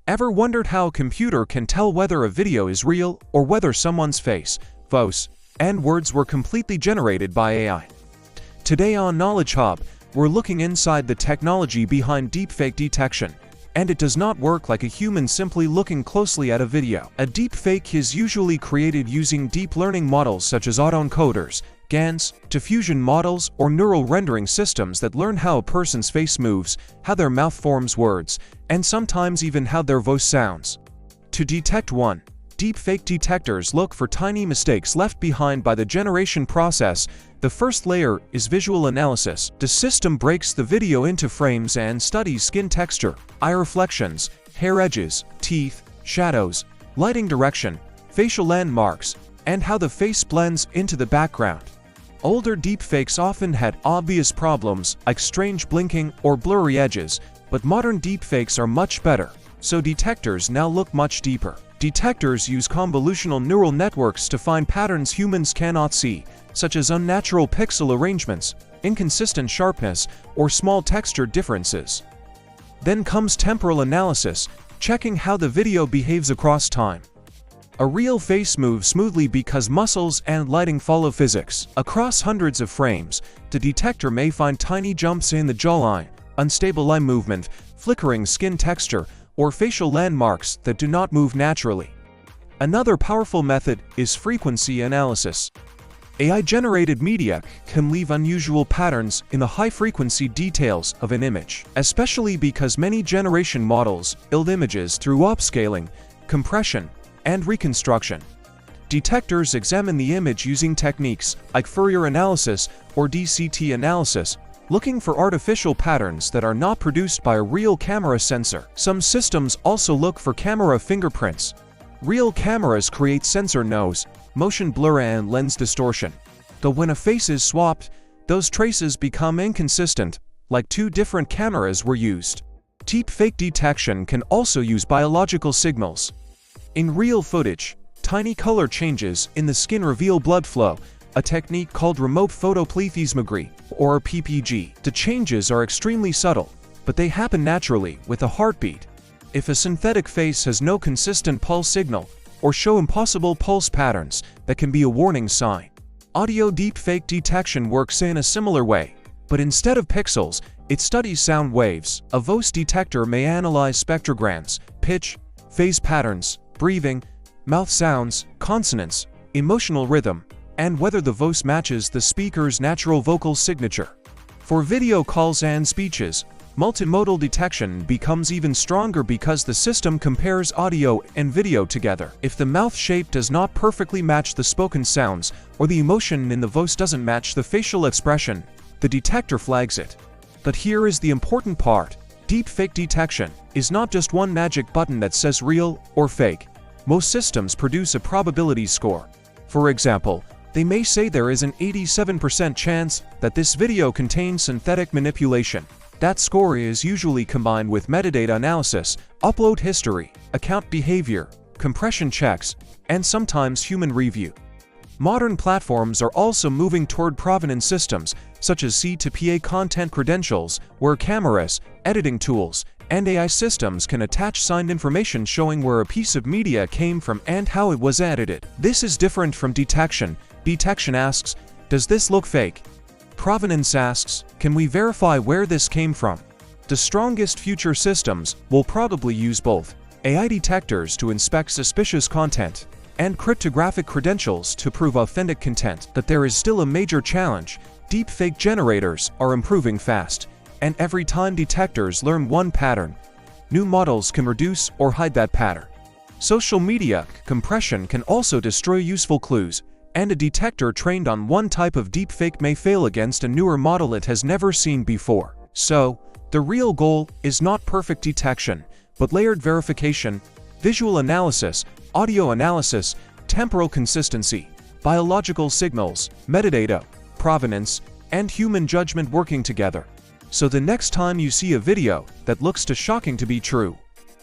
Ever wondered how a computer can tell whether a video is real or whether someone's face, voice, and words were completely generated by AI? Today on Knowledge Hub, we're looking inside the technology behind deepfake detection. And it does not work like a human simply looking closely at a video. A deepfake is usually created using deep learning models such as autoencoders, GANs, diffusion models, or neural rendering systems that learn how a person's face moves, how their mouth forms words, and sometimes even how their voice sounds. To detect one, deepfake detectors look for tiny mistakes left behind by the generation process. The first layer is visual analysis. The system breaks the video into frames and studies skin texture, eye reflections, hair edges, teeth, shadows, lighting direction, facial landmarks, and how the face blends into the background. Older deepfakes often had obvious problems like strange blinking or blurry edges, but modern deepfakes are much better, so detectors now look much deeper. Detectors use convolutional neural networks to find patterns humans cannot see, such as unnatural pixel arrangements, inconsistent sharpness, or small texture differences. Then comes temporal analysis, checking how the video behaves across time. A real face moves smoothly because muscles and lighting follow physics. Across hundreds of frames, the detector may find tiny jumps in the jawline, unstable eye movement, flickering skin texture, or facial landmarks that do not move naturally. Another powerful method is frequency analysis. AI-generated media can leave unusual patterns in the high-frequency details of an image, especially because many generation models build images through upscaling, compression, and reconstruction. Detectors examine the image using techniques like Fourier analysis or DCT analysis, looking for artificial patterns that are not produced by a real camera sensor. Some systems also look for camera fingerprints. Real cameras create sensor nose, motion blur, and lens distortion. Though when a face is swapped, those traces become inconsistent, like two different cameras were used. Deepfake detection can also use biological signals. In real footage, tiny color changes in the skin reveal blood flow, a technique called remote photoplethysmography, or PPG. The changes are extremely subtle, but they happen naturally with a heartbeat. If a synthetic face has no consistent pulse signal, or show impossible pulse patterns, that can be a warning sign. Audio deepfake detection works in a similar way, but instead of pixels, it studies sound waves. A voice detector may analyze spectrograms, pitch, phase patterns, breathing, mouth sounds, consonants, emotional rhythm, and whether the voice matches the speaker's natural vocal signature. For video calls and speeches, multimodal detection becomes even stronger because the system compares audio and video together. If the mouth shape does not perfectly match the spoken sounds, or the emotion in the voice doesn't match the facial expression, the detector flags it. But here is the important part. Deepfake detection is not just one magic button that says real or fake. Most systems produce a probability score. For example, they may say there is an 87% chance that this video contains synthetic manipulation. That score is usually combined with metadata analysis, upload history, account behavior, compression checks, and sometimes human review. Modern platforms are also moving toward provenance systems, such as C2PA Content Credentials, where cameras, editing tools, and AI systems can attach signed information showing where a piece of media came from and how it was edited. This is different from detection. Detection asks, does this look fake? Provenance asks, can we verify where this came from? The strongest future systems will probably use both AI detectors to inspect suspicious content and cryptographic credentials to prove authentic content. But there is still a major challenge. Deepfake generators are improving fast, and every time detectors learn one pattern, new models can reduce or hide that pattern. Social media compression can also destroy useful clues, and a detector trained on one type of deepfake may fail against a newer model it has never seen before. So, the real goal is not perfect detection, but layered verification, visual analysis, audio analysis, temporal consistency, biological signals, metadata, provenance, and human judgment working together. So the next time you see a video that looks too shocking to be true,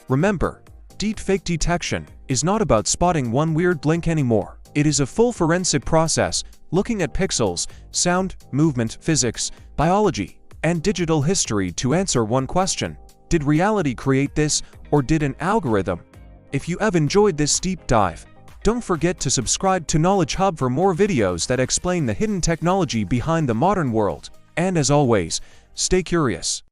remember, deepfake detection is not about spotting one weird blink anymore. It is a full forensic process, looking at pixels, sound, movement, physics, biology, and digital history to answer one question: Did reality create this, or did an algorithm? If you have enjoyed this deep dive, don't forget to subscribe to Knowledge Hub for more videos that explain the hidden technology behind the modern world. And as always, stay curious.